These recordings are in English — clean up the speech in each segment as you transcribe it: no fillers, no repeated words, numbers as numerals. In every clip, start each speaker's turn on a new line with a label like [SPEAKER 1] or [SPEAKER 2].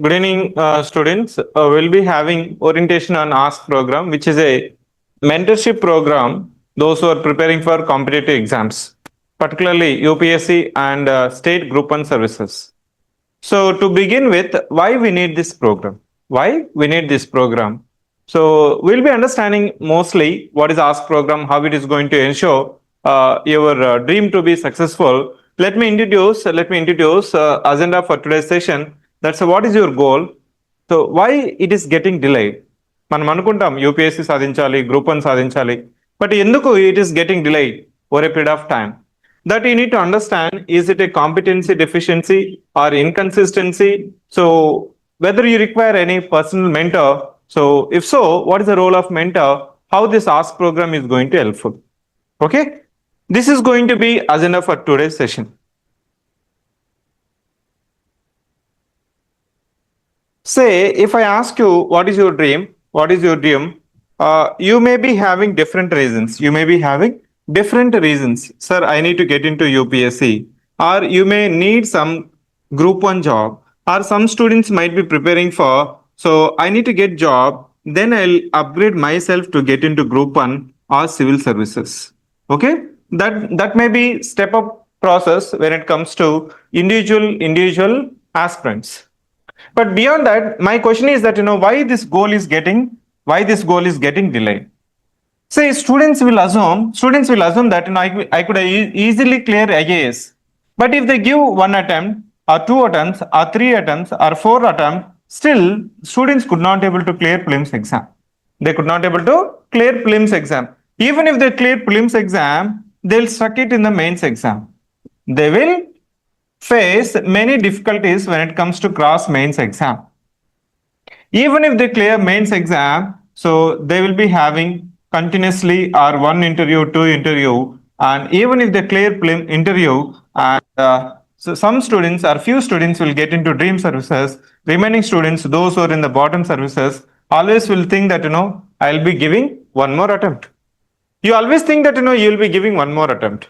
[SPEAKER 1] Good evening, students. We'll be having orientation on ASK program, which is a mentorship program. Those who are preparing for competitive exams, particularly UPSC and state group 1 services. So to begin with, why we need this program? Why we need this program? So we'll be understanding mostly what is ASK program, how it is going to ensure your dream to be successful. Let me introduce agenda for today's session. That's what is your goal? So why it is getting delayed? మనం అనుకుంటాం UPSC సాధించాలి, group 1 సాధించాలి, but ఎందుకు it is getting delayed over a period of time? That you need to understand, is it a competency deficiency or inconsistency? So whether you require any personal mentor, so if so, what is the role of mentor? How this ask program is going to helpful? Okay, this is going to be agenda for today's session. Say if I ask you what is your dream, you may be having different reasons. Different reasons. Sir, I need to get into UPSC, or you may need some group 1 job, or some students might be preparing for, so I need to get job, then I'll upgrade myself to get into group 1 or civil services. Okay, that may be step up process when it comes to individual aspirants. But beyond that, my question is that why this goal is getting delayed. Say students will assume that I could easily clear IAS. But if they give 1 attempt or 2 attempts or 3 attempts or 4 attempts, still students could not able to clear prelims exam. They could not able to clear prelims exam. Even if they clear prelims exam, they'll stuck it in the mains exam. They will face many difficulties when it comes to cross mains exam. Even if they clear mains exam, so they will be having continuously or 1 interview, 2 interview, and even if they clear prelim interview, and so some students or few students will get into dream services. Remaining students, those who are in the bottom services, always will think that I'll be giving 1 more attempt. You always think that you'll be giving 1 more attempt,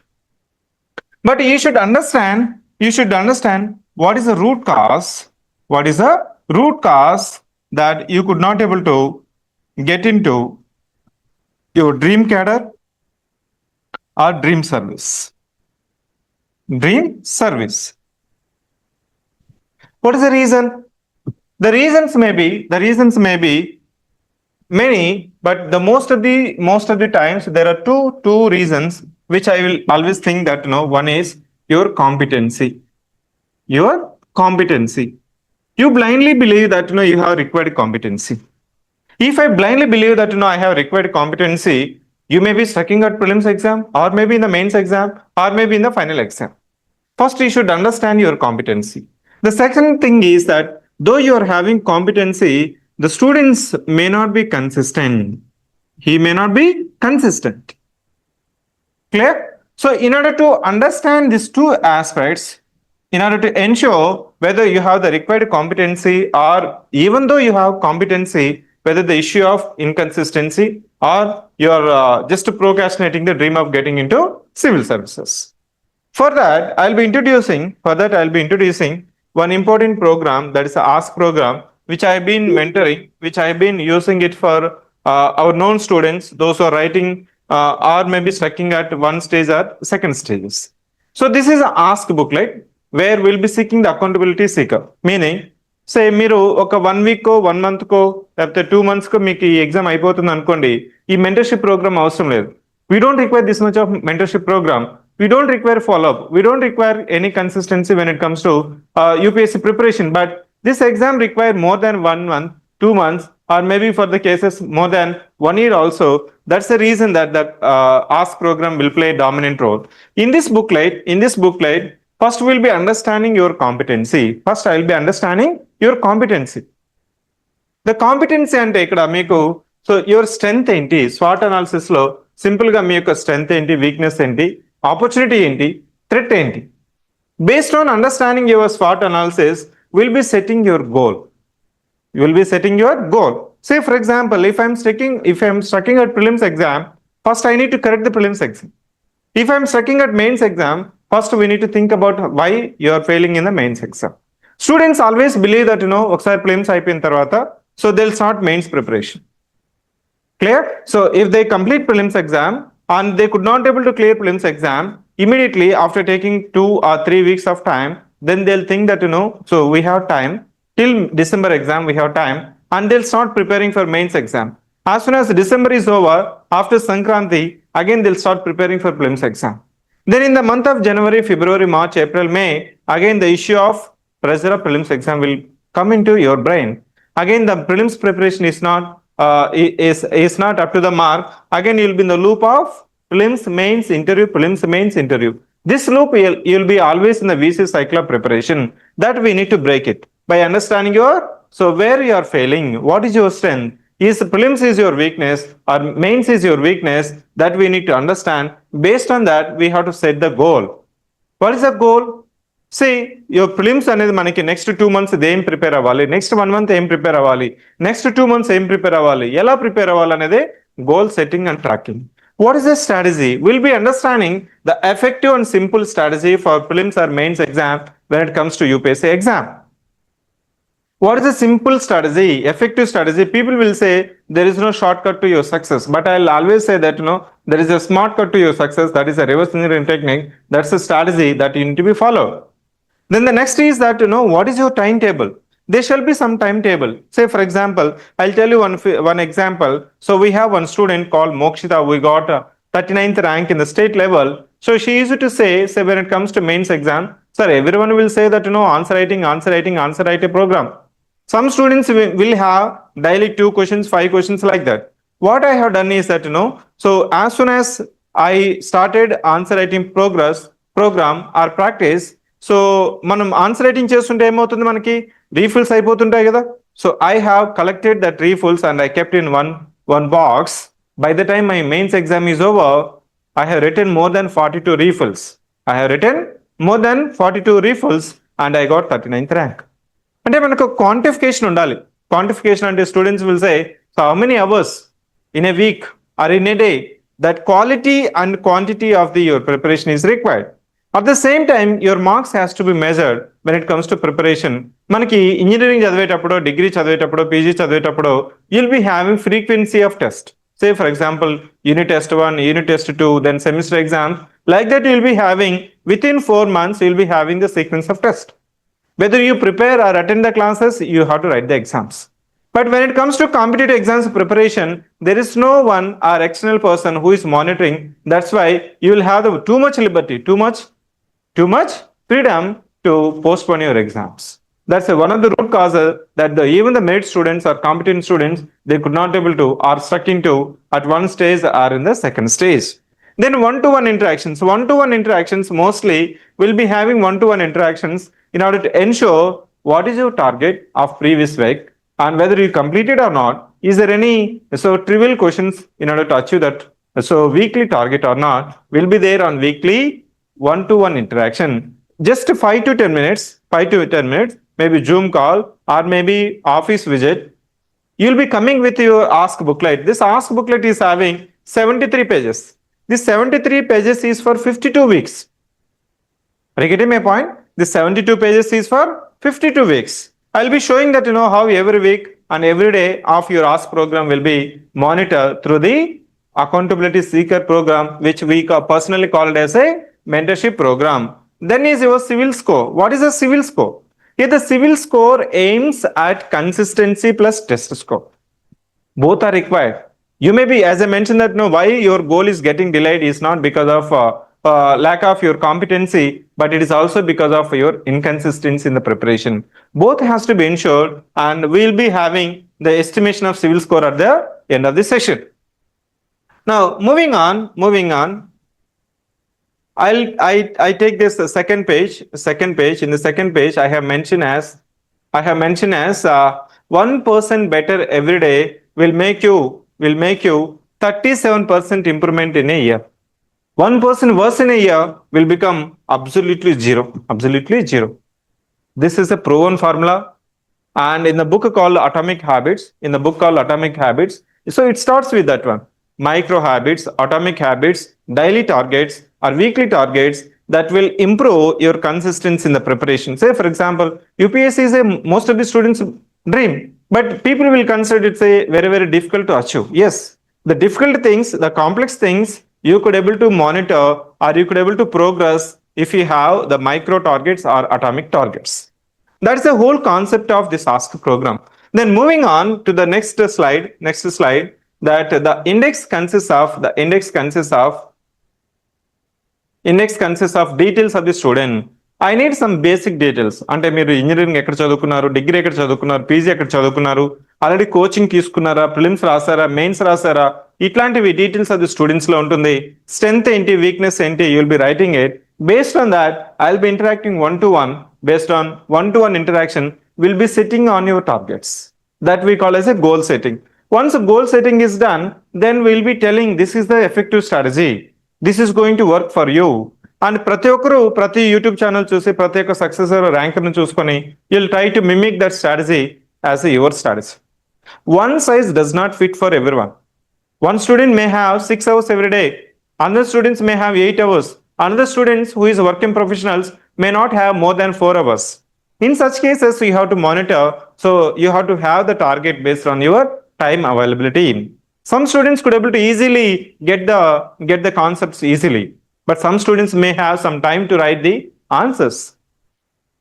[SPEAKER 1] but you should understand what is the root cause. What is the root cause that you could not able to get into your dream cadre or dream service? What is the reason? The reasons may be many, but the most of the times there are two reasons which I will always think that one is your competency. You blindly believe that you have required competency. If I blindly believe that I have required competency, you may be stucking at prelims exam, or maybe in the mains exam, or maybe in the final exam. First, you should understand your competency. The second thing is that though you are having competency, the students may not be consistent. He may not be consistent. Clear? So in order to understand these two aspects, in order to ensure whether you have the required competency, or even though you have competency, whether the issue of inconsistency, or you are just procrastinating the dream of getting into civil services. For that, I'll be introducing one important program, that is the ASK program, which I've been mentoring, which I've been using it for our known students, those who are writing or maybe stucking at 1 stage or 2nd stages. So this is an ASK booklet where we'll be seeking the accountability seeker, meaning సే మీరు ఒక 1 week 1 month లేకపోతే 2 months మీకు ఈ exam అయిపోతుంది అనుకోండి, ఈ mentorship programme అవసరం లేదు. We don't require this much of mentorship programme. We don't require follow up. We don't require any consistency when it comes to UPSC preparation. But this exam require more than 1 month, 2 months, or maybe for the cases more than 1 year also. That's the reason that the ASK program will play a dominant role. In this booklet, first we'll be understanding your competency. Your competency. The competency అంటే ఇక్కడ మీకు so your strength ఏంటి, swat analysis లో simple గా మీ యొక్క strength ఏంటి, weakness ఏంటి, opportunity ఏంటి, థ్రెట్ ఏంటి. Based on understanding your swat analysis will be setting your goal. Say for example, if I'm stucking at prelims exam, first I need to correct the prelims exam. If I'm stucking at mains exam, first we need to think about why you are failing in the mains exam. Students always believe that, ఒకసారి prelims అయిపోయిన తర్వాత, so they'll start mains preparation. Clear? So if they complete prelims exam and they could not able to clear prelims exam, immediately after taking 2 or 3 weeks of time, then they'll think that, so we have time till December exam, we have time, and they'll start preparing for mains exam. As soon as December is over, after Sankranti, again they'll start preparing for prelims exam. Then in the month of January, February, March, April, May, again the issue of pressure of prelims exam will come into your brain. Again the prelims preparation is not up to the mark. Again you'll be in the loop of prelims mains interview, prelims mains interview. This loop you'll be always in the VC cycle of preparation. That we need to break it by understanding so where you are failing, what is your strength. Is prelims is your weakness or mains is your weakness? That we need to understand. Based on that, we have to set the goal. What is the goal? See, your prelims అనేది మనకి next 2 months ఏం prepare అవ్వాలి, next 1 month ఏం prepare అవ్వాలి, next 2 months ఏం prepare అవ్వాలి, ఎలా prepare అవ్వాలి అనేది goal setting and tracking. What is the strategy? We'll be understanding the effective and simple strategy for prelims or mains exam when it comes to UPSC exam. What is a simple strategy, effective strategy? People will say there is no shortcut to your success, but I'll always say that there is a smart cut to your success. That is a reverse engineering technique. That's a strategy that you need to be followed. Then the next is that what is your timetable? There shall be some timetable. Say for example, I'll tell you one example. So we have one student called Mokshita. We got 39th rank in the state level. So she used to say when it comes to mains exam, sir, everyone will say that answer writing program. Some students will have daily 2 questions, 5 questions like that. What I have done is that, so as soon as I started answer writing program or practice, so మనం answer writing చేస్తుంటే ఏమవుతుంది, మనకి refills అయిపోతుంటాయి కదా. So I have collected that refills and I kept in one box. By the time my mains exam is over, I have written more than 42 refills. And I got 39th rank. అంటే మనకు quantification ఉండాలి. Quantification అంటే students will say so how many hours in a week or in a day, that quality and quantity of your preparation is required. At the same time your marks has to be measured when it comes to preparation. మనకి engineering చదివేటప్పుడు, degree చదివేటప్పుడు, PG చదివేటప్పుడు you'll be having frequency of test. Say for example, unit test 1, unit test 2, then semester exams. Like that you'll be having within 4 months, you'll be having the sequence of test. Whether you prepare or attend the classes, you have to write the exams. But when it comes to competitive exams preparation, there is no one or external person who is monitoring. That's why you will have too much liberty, too much freedom to postpone your exams. That's one of the root causes that even the merit students or competent students, they could not able to, are stuck into at one stage or in the second stage. Then one-to-one interactions mostly will be having one-to-one interactions in order to ensure what is your target of previous week and whether you complete it or not. Is there any trivial questions in order to achieve that weekly target or not will be there on weekly one-to-one interaction. Just 5 to 10 minutes, maybe Zoom call or maybe office visit. You'll be coming with your ask booklet. This ask booklet is having 73 pages. This 73 pages is for 52 weeks. Are you getting my point? This 72 pages is for 52 weeks. I'll be showing that how every week and every day of your ask program will be monitored through the accountability seeker program, which we personally called as a mentorship program. Then is your civil score. What is a civil score? Here the civil score aims at consistency plus test score. Both are required. You may be, as I mentioned that why your goal is getting delayed is not because of lack of your competency, but it is also because of your inconsistency in the preparation. Both has to be ensured, and we'll be having the estimation of civil score at the end of the session. Now moving on, I take this second page. In the second page, I have mentioned as 1% better every day will make you 37% improvement in a year. 1% worse in a year will become absolutely zero. This is a proven formula, and in the book called Atomic Habits, so it starts with that one. Micro habits, atomic habits, daily targets or weekly targets. that will improve your consistency in the preparation. Say, for example, UPSC is a most of the students' dream, but people will consider it's a very, very difficult to achieve. Yes, the difficult things, the complex things, you could able to monitor or you could able to progress if you have the micro targets or atomic targets. That's the whole concept of this ask program. Then moving on to the next slide, that the index consists of details of the student. I need some basic details. అంటే మీరు engineering ఎక్కడ చదువుకున్నారు, degree ఎక్కడ చదువుకున్నారు, PG ఎక్కడ చదువుకున్నారు, already coaching తీసుకున్నారా, prelims రాసారా, mains రాసారా, ఇట్లాంటివి డీటెయిల్స్ ఆఫ్ ది స్టూడెంట్స్ లో ఉంటుంది. స్ట్రెంత్ ఏంటి, వీక్నెస్ ఏంటి, you will be writing it. Based on that, I'll be interacting one to one. Based on one-to-one interaction, we'll be sitting on your targets. That we call as a goal setting. Once a goal setting is done, then we'll be telling this is the effective strategy. This is going to work for you. And ప్రతి ఒక్కరు ప్రతి YouTube channel చూసి ప్రతి ఒక్క successor ర్యాంకర్ను చూసుకొని you'll try to mimic that strategy as a your strategy. One size does not fit for everyone. One student may have 6 hours every day. Other students may have 8 hours. Another students who is working professionals may not have more than 4 hours. In such cases, you have to monitor. So you have to have the target based on your time availability. Some students could able to easily get the concepts easily, but some students may have some time to write the answers.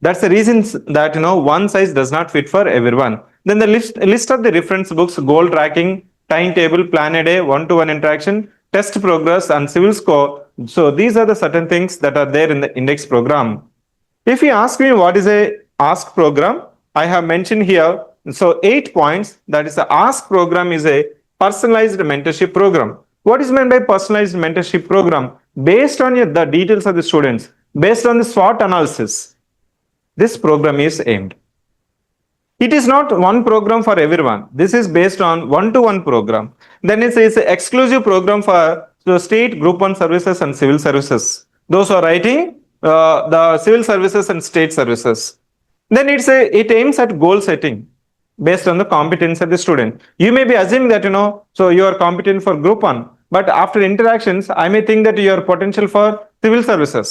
[SPEAKER 1] That's the reason that one size does not fit for everyone. Then the list of the reference books, goal tracking, timetable, plan a day, one-to-one interaction, test progress, and civil score. So these are the certain things that are there in the index program. If you ask me what is a ask program, I have mentioned here. So 8 points. That is the ask program is a personalized mentorship program. What is meant by personalized mentorship program? Based on the details of the students, based on the SWOT analysis, this program is aimed. It is not one program for everyone. This is based on one-to-one program. Then it's an exclusive program for the state group 1 services and civil services. Those are writing the civil services and state services. Then it aims at goal setting based on the competence of the student. You may be assuming that so you are competent for group 1, but after interactions I may think that you are potential for civil services.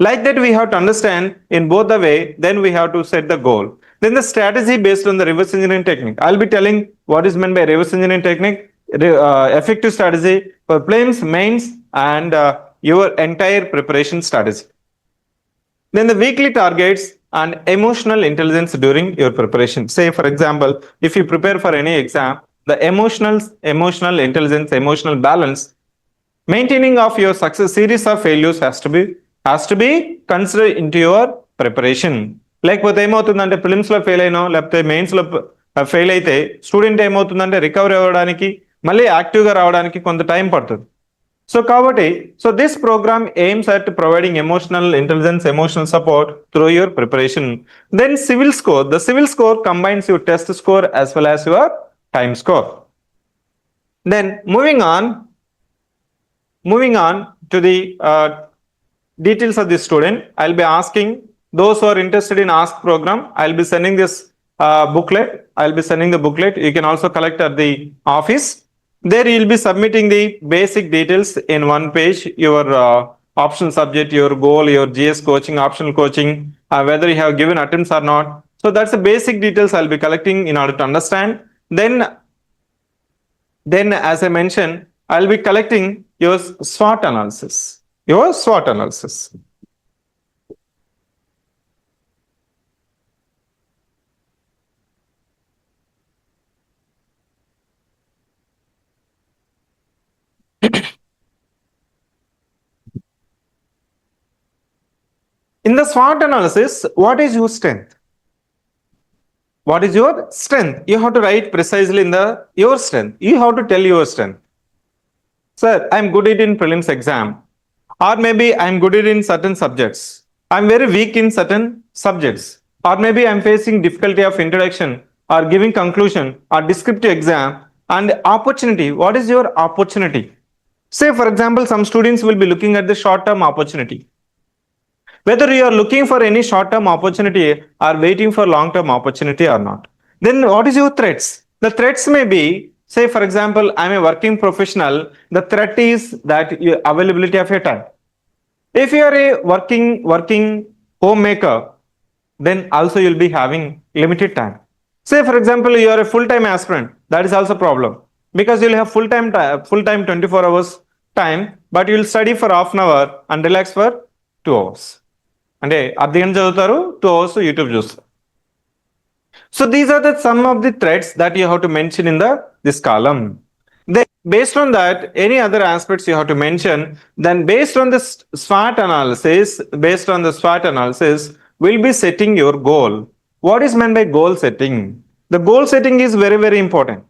[SPEAKER 1] Like that we have to understand in both the way, then we have to set the goal. Then the strategy based on the reverse engineering technique. I'll be telling what is meant by reverse engineering technique, effective strategy for prelims, mains, and your entire preparation strategy. Then the weekly targets and emotional intelligence during your preparation. Say, for example, if you prepare for any exam, the emotional intelligence, emotional balance, maintaining of your success series of failures has to be considered into your preparation. లేకపోతే ఏమవుతుందంటే prelims లో fail అయినా లేకపోతే mains లో fail అయితే student ఏమవుతుందంటే recovery అవ్వడానికి మళ్ళీ యాక్టివ్గా రావడానికి కొంత టైం పడుతుంది. So this program aims at providing emotional intelligence, emotional support through your preparation. Then civil score. The civil score combines your test score as well as your time score. Then moving on to the details of the student. I'll be asking those who are interested in ask program. I'll be sending this booklet. You can also collect at the office. There you'll be submitting the basic details in one page, your optional subject, your goal, your GS coaching, optional coaching, whether you have given attempts or not. So that's the basic details I'll be collecting in order to understand. Then as I mentioned, I'll be collecting your SWOT analysis. In the SWOT analysis, what is your strength? What is your strength? You have to write precisely in your strength. You have to tell your strength. Sir, I'm good at in prelims exam, or maybe I'm good at in certain subjects. I'm very weak in certain subjects, or maybe I'm facing difficulty of introduction or giving conclusion or descriptive exam. And opportunity, what is your opportunity? Say, for example, some students will be looking at the short-term opportunity. Whether you are looking for any short-term opportunity or waiting for long-term opportunity or not. Then what is your threats? The threats may be, say, for example, I'm a working professional. The threat is that availability of your time. If you are a working homemaker, then also you'll be having limited time. Say for example, you are a full-time aspirant, that is also problem, because you'll have full-time 24 hours time, but you'll study for half an hour and relax for 2 hours. అంటే అర్ధగంట చదువుతారు, 2 hours YouTube చూస్తారు. So these are the some of the threats that you have to mention in this column. Then based on that, any other aspects you have to mention. Then based on the SWOT analysis, we'll be setting your goal. What is meant by goal setting? The goal setting is very, very important.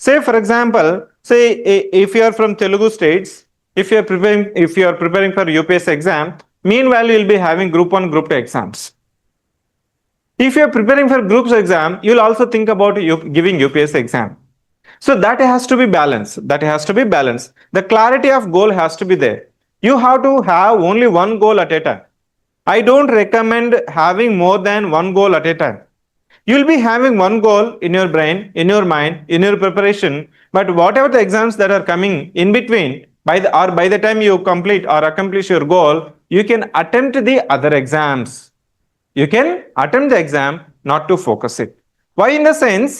[SPEAKER 1] Say for example, say if you are from Telugu states, if you are preparing for UPSC exam, meanwhile you will be having group 1, group 2 exams. If you are preparing for groups exam, you will also think about giving UPSC exam. So that has to be balanced. The clarity of goal has to be there. You have to have only one goal at a time. I don't recommend having more than one goal at a time. You'll be having one goal in your brain, in your mind, in your preparation, but whatever the exams that are coming in between, by the time you complete or accomplish your goal, you can attempt the other exams. You can attempt the exam, not to focus it. Why? In the sense,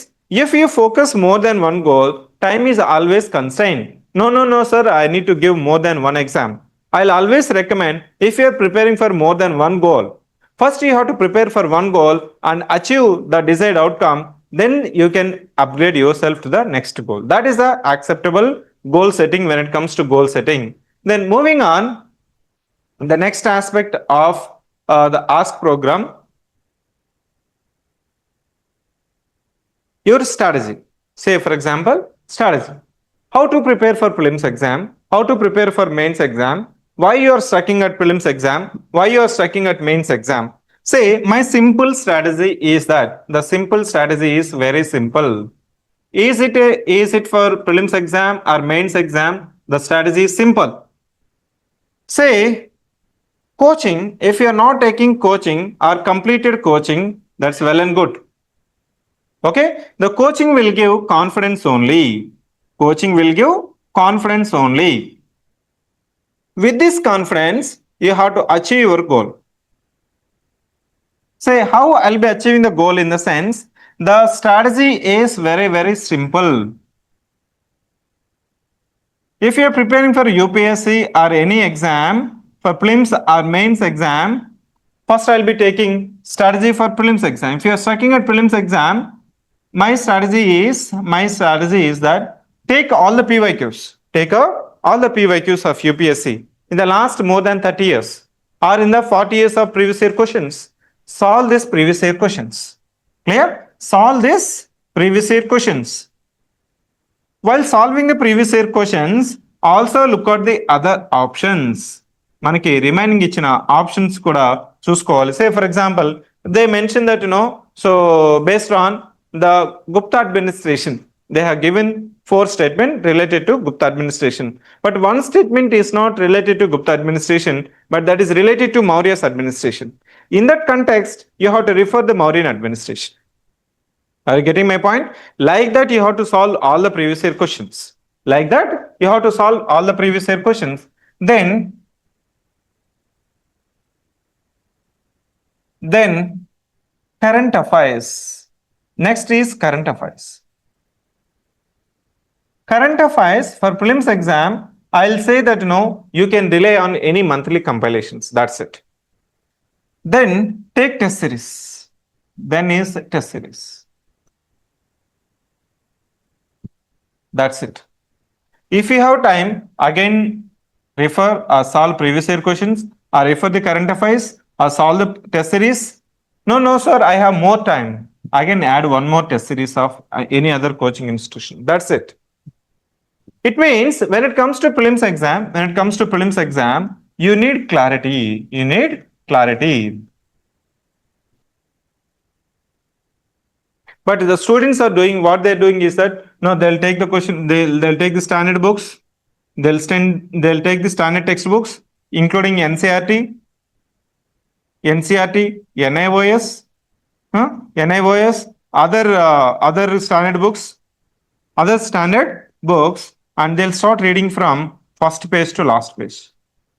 [SPEAKER 1] if you focus more than one goal, time is always constrained. No, sir, I need to give more than one exam. I'll always recommend, if you are preparing for more than one goal, first you have to prepare for one goal and achieve the desired outcome, then you can upgrade yourself to the next goal. That is the acceptable goal setting when it comes to goal setting. Then moving on, the next aspect of the ASK program, your strategy. Say for example, strategy. How to prepare for prelims exam, how to prepare for mains exam, why you are studying at prelims exam, why you are studying at mains exam. Say my simple strategy is that, the simple strategy is very simple. Is it for prelims exam or mains exam? The strategy is simple. Say coaching, if you are not taking coaching or completed coaching, that's well and good. Okay, the coaching will give confidence only. With this confidence, you have to achieve your goal. Say how I'll be achieving the goal, in the sense, the strategy is very, very simple. If you are preparing for UPSC or any exam, for prelims or mains exam, first I'll be taking strategy for prelims exam. If you are studying at prelims exam, my strategy is that take all the PYQs. All the PYQs of UPSC in the last more than 30 years or in the 40 years of previous year questions. Solve this previous year questions. Clear? Solve this previous year questions. While solving the previous year questions, also look at the other options. మనకి remaining ఇచ్చిన options కూడా చూసుకోవాలి. Say for example, they mentioned that so based on the Gupta administration, they have given 4 statements related to Gupta administration, but one statement is not related to Gupta administration, but that is related to Maurya's administration. In that context, you have to refer the Mauryan administration. Are you getting my point? Like that, you have to solve all the previous year questions. Then current affairs. Next is current affairs. Current affairs for prelims exam, I'll say that you can rely on any monthly compilations. That's it. Then take test series. That's it. If you have time, again refer or solve previous year questions, or refer the current affairs, or solve the test series. No, sir, I have more time. Again add one more test series of any other coaching institution. That's it. It means when it comes to prelims exam, you need clarity. But the students are doing, what they're doing is that they'll take the question, they'll take the standard books, they'll take the standard textbooks, including NCERT, NIOS, other standard books, and they'll start reading from first page to last page.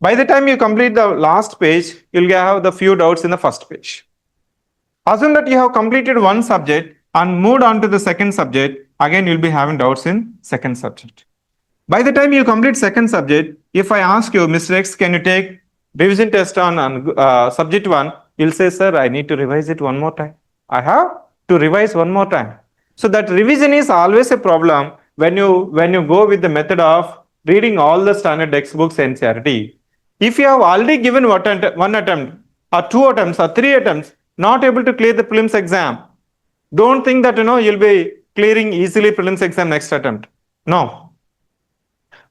[SPEAKER 1] By the time you complete the last page, you'll have the few doubts in the first page. Assume that you have completed one subject and moved on to the second subject. Again, you'll be having doubts in second subject. By the time you complete second subject, if I ask you, Mr. X, can you take revision test on subject 1? You'll say, sir, I need to revise it one more time. I have to revise one more time. So that revision is always a problem when you go with the method of reading all the standard textbooks NCERT. If you have already given one attempt or two attempts or three attempts, not able to clear the prelims exam, don't think that you'll be clearing easily prelims exam next attempt. No.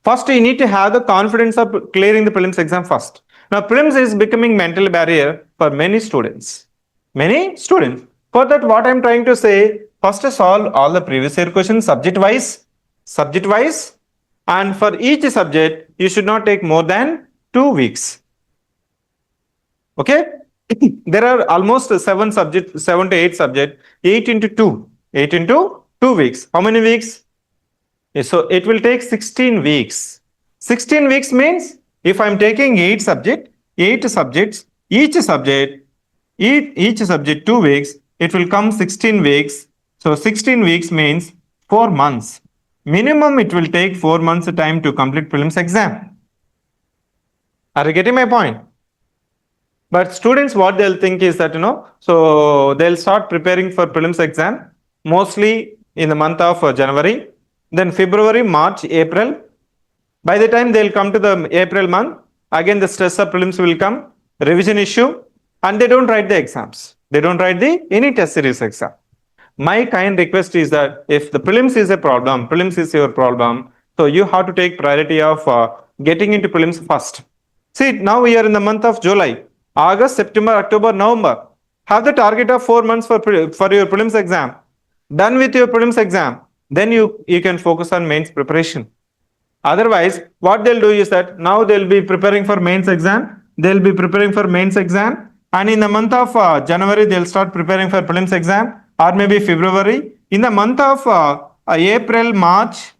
[SPEAKER 1] First, you need to have the confidence of clearing the prelims exam first. Now, prelims is becoming mental barrier for many students. Many students. For that, what I'm trying to say, first solve all the previous year questions subject wise, and for each subject, you should not take more than 2 weeks. Okay? There are almost 7 to 8 subjects, 8 into 2 weeks. How many weeks? So it will take 16 weeks. 16 weeks means if I'm taking 8 subjects, each subject 2 weeks, it will come 16 weeks. So 16 weeks means 4 months. Minimum it will take 4 months time to complete prelims exam. Are you getting my point? But students, what they'll think is that, so they'll start preparing for prelims exam mostly in the month of January, then February, March, April. By the time they'll come to the April month, again the stress of prelims will come, revision issue, and they don't write the exams. They don't write any test series exam. My kind request is that if the prelims is your problem, so you have to take priority of getting into prelims first. See, now we are in the month of July. August, September, October, November. Have the target of 4 months for your prelims exam. Done with your prelims exam, then you can focus on mains preparation. Otherwise, what they'll do is that now they'll be preparing for mains exam. And in the month of January, they'll start preparing for prelims exam, or maybe February. In the month of April, March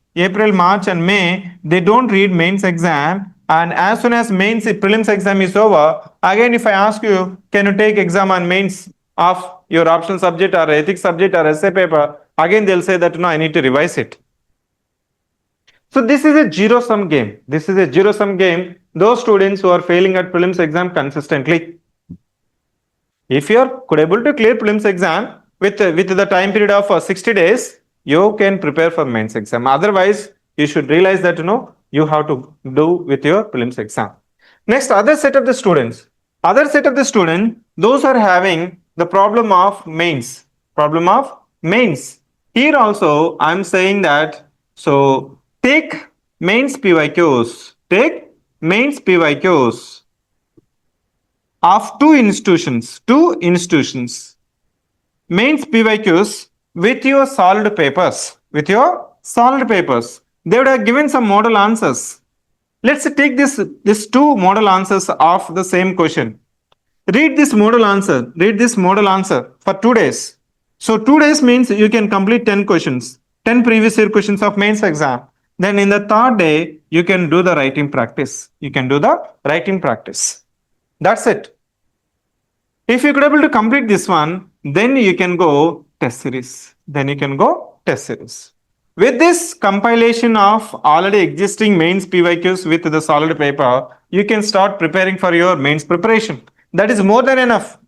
[SPEAKER 1] and May, they don't read mains exam. And as soon as prelims exam is over, again if I ask you, can you take exam on mains of your optional subject or ethics subject or essay paper, again they'll say that no, I need to revise it. So this is a zero-sum game. Those students who are failing at prelims exam consistently. If you are able to clear prelims exam with the time period of 60 days, you can prepare for mains exam. Otherwise, you should realize that you have to do with your prelims exam. Next, other set of the students, those are having the problem of mains. Here also, I'm saying that, so take mains PYQs of two institutions. Mains PYQs with your solved papers. They would have given some model answers. Let's take this 2 model answers of the same question. Read this model answer for 2 days. So 2 days means you can complete 10 questions, 10 previous year questions of mains exam. Then in the 3rd day, you can do the writing practice. That's it. If you could able to complete this one, then you can go test series. With this compilation of already existing mains PYQs with the solid paper, you can start preparing for your mains preparation. That is more than enough.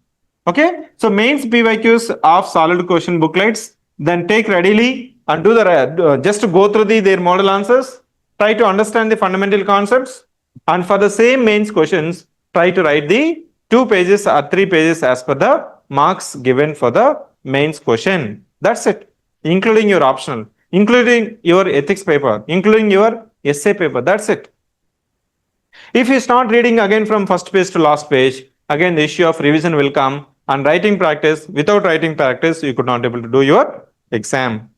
[SPEAKER 1] Okay. So mains PYQs of solid question booklets, then take readily and do just go through their model answers, try to understand the fundamental concepts, and for the same mains questions, try to write the 2 pages or 3 pages as per the marks given for the mains question. That's it, including your optional, including your ethics paper, including your essay paper. That's it. If you start reading again from first page to last page, again the issue of revision will come, and writing practice. Without writing practice, you could not able to do your exam.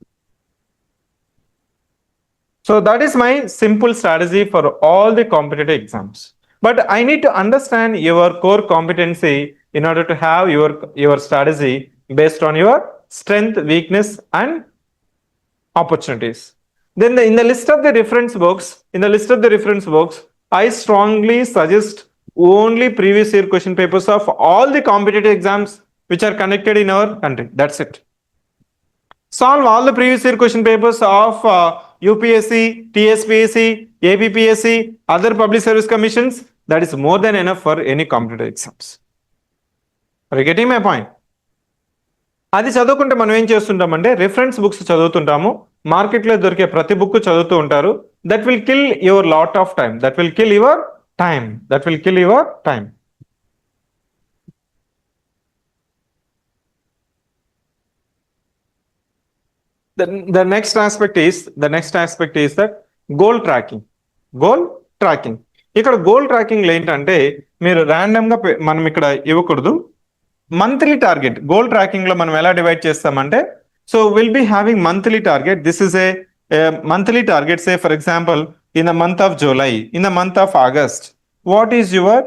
[SPEAKER 1] So that is my simple strategy for all the competitive exams. But I need to understand your core competency in order to have your strategy based on your strength, weakness, and opportunities. Then in the list of the reference books, I strongly suggest only previous year question papers of all the competitive exams which are conducted in our country. That's it. Solve all the previous year question papers of UPSC, TSPSC, APPSC, other public service commissions. That is more than enough for any competitive exams. Are you getting my point? అది చదువుకుంటే మనం ఏం చేస్తుంటామంటే reference books చదువుతుంటాము, మార్కెట్లో దొరికే ప్రతి book చదువుతూ ఉంటారు. That will kill your lot of time. That will kill your time. That will kill your time. The next aspect is that goal tracking. Goal tracking. ఇక్కడ గోల్ ట్రాకింగ్ ఏంటంటే మీరు random గా మనం ఇక్కడ ఇవ్వకూడదు. మంత్లీ టార్గెట్ గోల్ ట్రాకింగ్ లో మనం ఎలా డివైడ్ చేస్తామంటే, so will be having monthly target. This is a monthly target. Say for example, in the month of July, in the month of August, what is your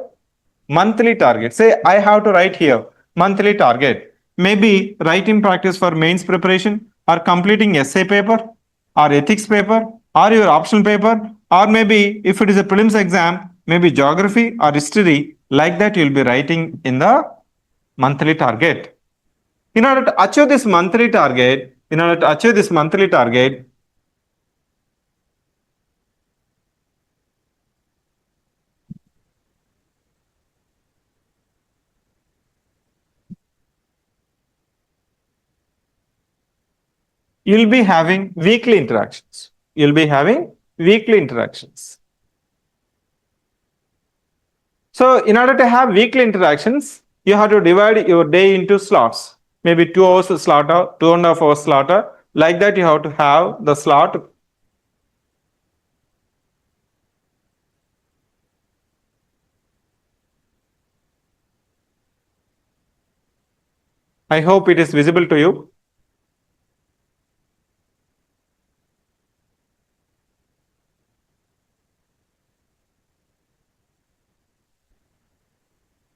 [SPEAKER 1] monthly target? Say I have to write here monthly target. Maybe writing practice for mains preparation, or completing essay paper, or ethics paper, or your optional paper, or maybe if it is a prelims exam, maybe geography or history. Like that you'll be writing in the monthly target. In order to achieve this monthly target, you'll be having weekly interactions. So in order to have weekly interactions, you have to divide your day into slots. Maybe 2 hours slot, 2.5 hours slot. Like that you have to have the slot. I hope it is visible to you.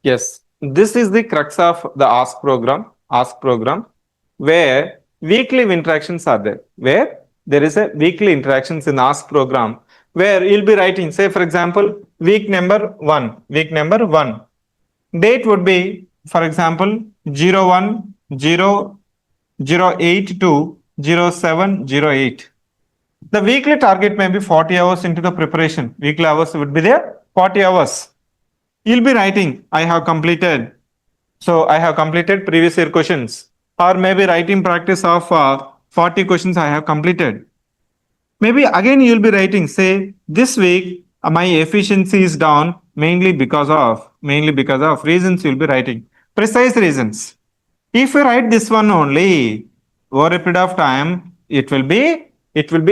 [SPEAKER 1] Yes, this is the crux of the ask program, where weekly interactions are there. Where there is a weekly interactions in ask program, where you'll be writing, say for example, week number 1. Date would be, for example, 01/0/08 to 07/08. The weekly target may be 40 hours into the preparation. Weekly hours would be there, 40 hours. You'll be writing, I have completed previous year questions, or maybe writing practice of 40 questions I have completed. Maybe again you'll be writing, say this week my efficiency is down mainly because of reasons. You'll be writing precise reasons. If you write this one only, over a period of time it will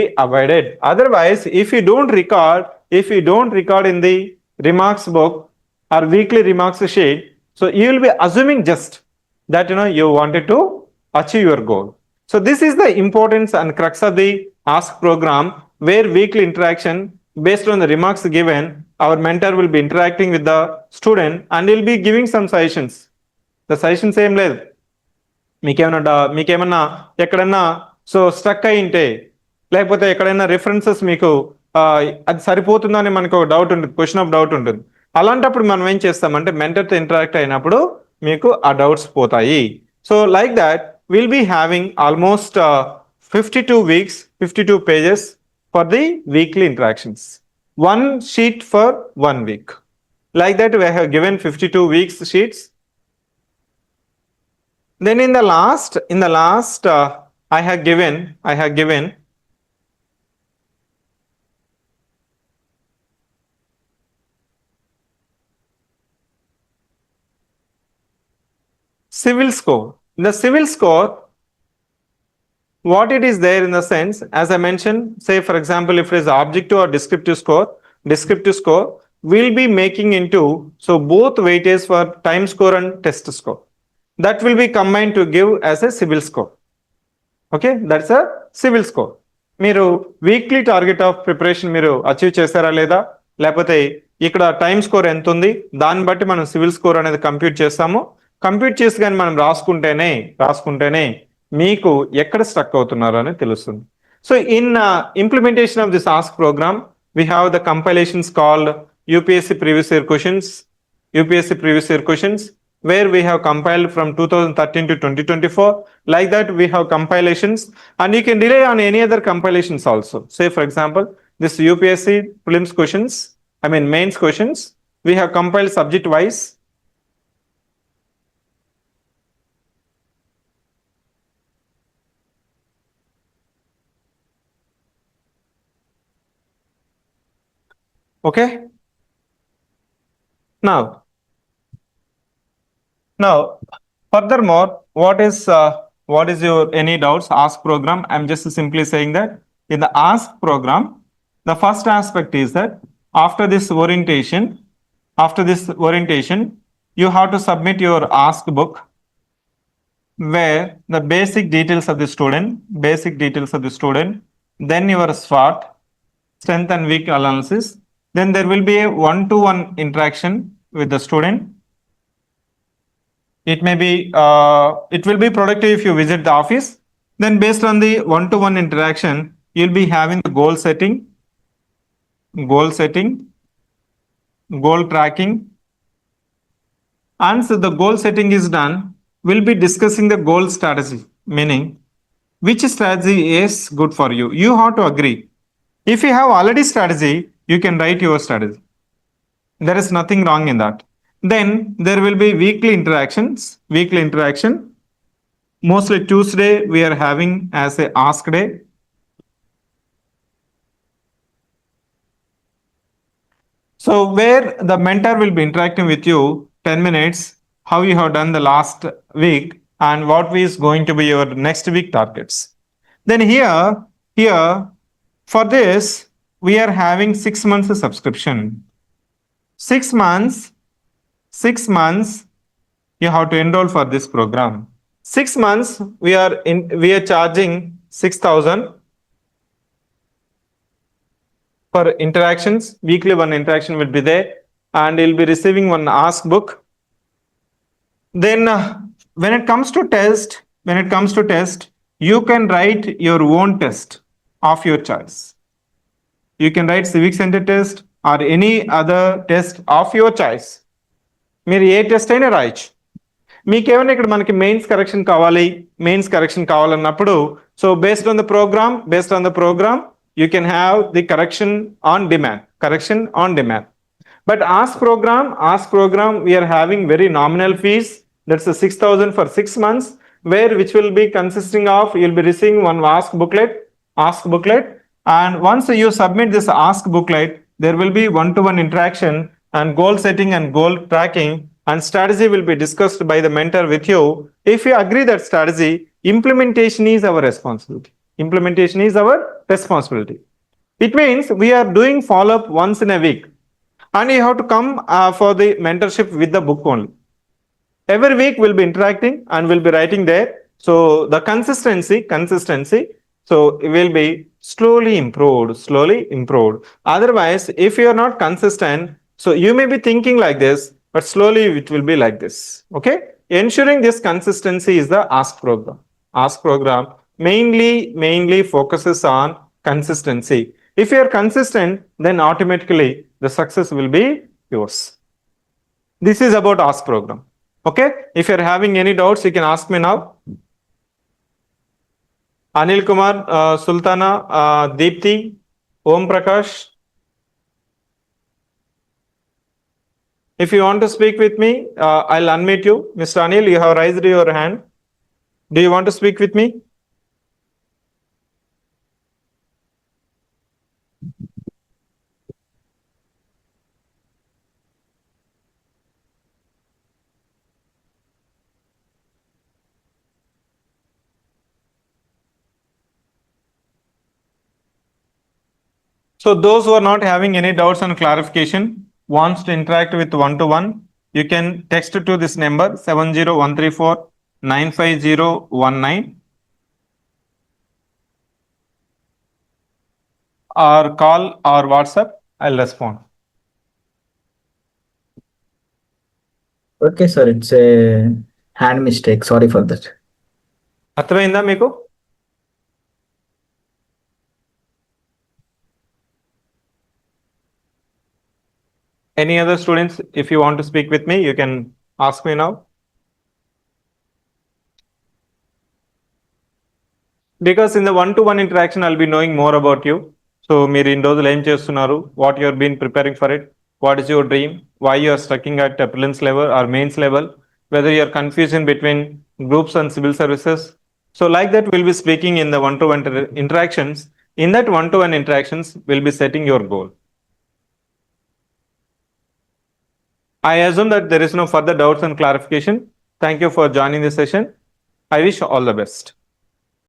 [SPEAKER 1] be avoided. Otherwise, if you don't record in the remarks book or weekly remarks sheet, so you will be assuming just that you wanted to achieve your goal. So this is the importance and crux of the ask program, where weekly interaction based on the remarks given, our mentor will be interacting with the student and will be giving some suggestions. The suggestions ఏం లేదు, మీకేమన్నా ఎక్కడన్నా so struck అయి ఉంటే, లేకపోతే ఎక్కడైనా references మీకు అది సరిపోతుందని మనకు డౌట్ ఉంటుంది, క్వశ్చన్ ఆఫ్ డౌట్ ఉంటుంది. అలాంటప్పుడు మనం ఏం చేస్తామంటే మెంటర్తో ఇంటరాక్ట్ అయినప్పుడు మీకు ఆ డౌట్స్ పోతాయి. So like that will be having almost 52 weeks, 52 pages for the weekly interactions. One sheet for 1 week. Like that we have given 52 weeks sheets. Then in the last I have given civil score. In the civil score, what it is there in the sense, as I mentioned, say for example, if it is objective or descriptive score will be making into, so both weightage for time score and test score. That will be combined to give as a civil score. Okay, that's a civil score. మీరు weekly target of preparation మీరు achieve చేశారా లేదా, లేకపోతే ఇక్కడ time score ఎంత ఉంది, దాన్ని బట్టి మనం సివిల్ స్కోర్ అనేది కంప్యూట్ చేస్తాము. కంప్యూట్ చేసి కానీ మనం రాసుకుంటేనే మీకు ఎక్కడ స్ట్రక్ అవుతున్నారో అని తెలుస్తుంది. So in implementation of this ask programme, we have the compilations called UPSC previous year questions, UPSC previous year questions, where we have compiled from 2013 to 2024. Like that, we have compilations, and you can rely on any other compilations also. Say, for example, this UPSC prelims questions, I mean mains questions, we have compiled subject wise. Okay. Now, furthermore, what is your any doubts? Ask program. I'm just simply saying that in the ask program, the first aspect is that after this orientation, you have to submit your ask book where the basic details of the student, then your SWOT, strength and weak analysis. Then there will be a one-to-one interaction with the student. It may be it will be productive if you visit the office. Then based on the one-to-one interaction, you'll be having the goal setting, goal tracking. Once the goal setting is done, we'll be discussing the goal strategy, meaning which strategy is good for you. You have to agree. If you have already strategy, you can write your strategy. There is nothing wrong in that. Then there will be weekly interactions. Weekly interaction. Mostly Tuesday we are having as a ask day. So where the mentor will be interacting with you 10 minutes, how you have done the last week and what is going to be your next week targets. Then here for this, we are having 6 months of subscription. 6 months, 6 months, you have to enroll for this program. 6 months, we are charging 6,000 for interactions. Weekly one interaction will be there, and you'll be receiving one ask book. Then when it comes to test, you can write your own test of your choice. You can write CivicCentre test or any other test of your choice. మీరు ఏ test అయినా రాయొచ్చు. మీకేమైనా ఇక్కడ మనకి mains correction కావాలన్నప్పుడు so based on the program you can have the correction on demand. But ask program, we are having very nominal fees. That's a 6,000 for 6 months, which will be consisting of you'll be receiving one ask booklet, and once you submit this ask booklet, there will be one-to-one interaction and goal setting and goal tracking, and strategy will be discussed by the mentor with you. If you agree that strategy, implementation is our responsibility. It means we are doing follow-up once in a week. And you have to come for the mentorship with the book only. Every week we'll be interacting and we'll be writing there. So the consistency, so it will be slowly improved. Otherwise, if you are not consistent, so you may be thinking like this, but slowly it will be like this. Okay? Ensuring this consistency is the ask program. Ask program mainly focuses on consistency. If you are consistent, then automatically the success will be yours. This is about ask program. Okay? If you are having any doubts, you can ask me now. Anil Kumar, Sultana, Deepthi, Om Prakash. If you want to speak with me, I'll unmute you. Mr. Anil, you have raised your hand. Do you want to speak with me? So those who are not having any doubts and clarification, wants to interact with one-to-one, you can text to this number 70134-95019 or call or WhatsApp. I'll respond.
[SPEAKER 2] Okay, sir. It's a hand mistake. Sorry for that.
[SPEAKER 1] అర్థమైందా మీకు? Any other students, if you want to speak with me, you can ask me now. Because in the one-to-one interaction, I'll be knowing more about you. So మీరు ఇన్ని రోజులు ఏం చేస్తున్నారు, what you have been preparing for it, what is your dream, why you are stuck at prelims level or mains level, whether you are confusing between groups and civil services. So like that, we'll be speaking in the one-to-one interactions. In that one-to-one interactions, we'll be setting your goal. I assume that there is no further doubts and clarification. Thank you for joining this session. I wish you all the best.